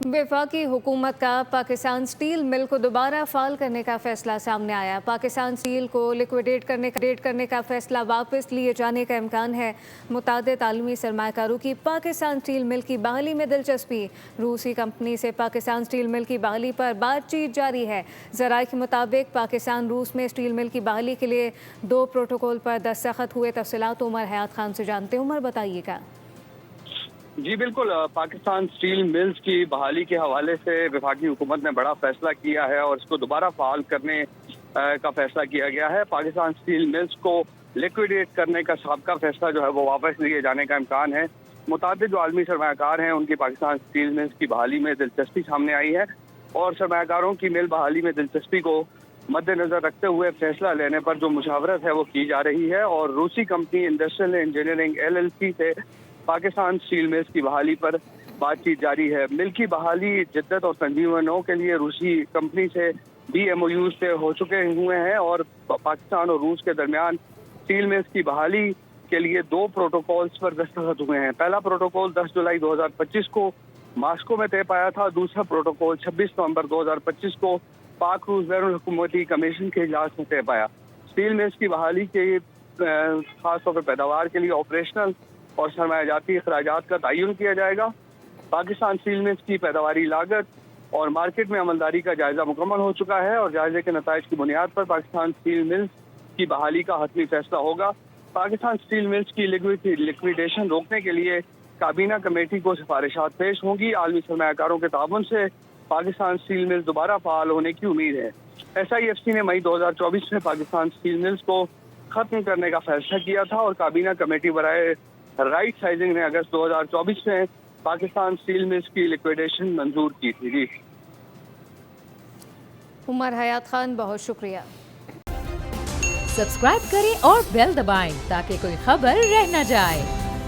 वफाकी हुकूमत का पाकिस्तान स्टील मिल को दोबारा फाल करने का फैसला सामने आया। पाकिस्तान स्टील को लिक्विडेट करने का फैसला वापस लिए जाने का इम्कान है। मुतादिद आलमी सरमाकारों की पाकिस्तान स्टील मिल की बहाली में दिलचस्पी। रूसी कंपनी से पाकिस्तान स्टील मिल की बहाली पर बातचीत जारी है। ज़राए के मुताबिक पाकिस्तान रूस में स्टील मिल की बहाली के लिए 2 प्रोटोकॉल पर दस्तखत हुए। तफसीलात उमर हयात खान से जानते हैं। उमर, बताइएगा। जी बिल्कुल, पाकिस्तान स्टील मिल्स की बहाली के हवाले से वफाकी हुकूमत ने बड़ा फैसला किया है और इसको दोबारा फाल करने का फैसला किया गया है। पाकिस्तान स्टील मिल्स को लिक्विडेट करने का साबका फैसला जो है वो वापस लिए जाने का इम्कान है। मुतादिद जो आलमी सरमाकार हैं उनकी पाकिस्तान स्टील मिल्स की बहाली में दिलचस्पी सामने आई है और सरमाकारों की मिल बहाली में दिलचस्पी को मद्देनजर रखते हुए फैसला लेने पर जो मुशावरत है वो की जा रही है और रूसी कंपनी इंडस्ट्रियल इंजीनियरिंग LLC से पाकिस्तान स्टील मिल्स की बहाली पर बातचीत जारी है। मिल की बहाली जिद्दत और तंजीम के लिए रूसी कंपनी से BMOU से हो चुके हुए हैं और पाकिस्तान और रूस के दरमियान स्टील मिल्स की बहाली के लिए 2 प्रोटोकॉल्स पर दस्तखत हुए हैं। पहला प्रोटोकॉल 10 जुलाई 2025 को मॉस्को में तय पाया था। दूसरा प्रोटोकॉल 26 नवंबर 2025 को पाक रूस बैनुल हुकूमती कमीशन के इजलास में तय पाया। स्टील मिल्स की बहाली के खासतौर पर पैदावार के लिए ऑपरेशनल और सरमायाजाती अखराजात का तयन किया जाएगा। पाकिस्तान स्टील मिल्स की पैदावारी लागत और मार्केट में अमलदारी का जायजा मुकम्मल हो चुका है और जायजे के नताइज की बुनियाद पर पाकिस्तान स्टील मिल्स की बहाली का हतमी फैसला होगा। पाकिस्तान स्टील मिल्स की लिक्विडेशन रोकने के लिए काबीना कमेटी को सिफारिशात पेश होंगी। आलमी सरमायाकारों के ताबन से पाकिस्तान स्टील मिल्स दोबारा फाल होने की उम्मीद है। SIFC ने मई 2024 में पाकिस्तान स्टील मिल्स को खत्म करने का फैसला किया था और काबीना कमेटी बराए राइट साइजिंग ने अगस्त 2024 में पाकिस्तान स्टील मिल्स की लिक्विडेशन मंजूर की थी। जी उमर हयात खान, बहुत शुक्रिया। सब्सक्राइब करें और बेल दबाएं ताकि कोई खबर रह न जाए।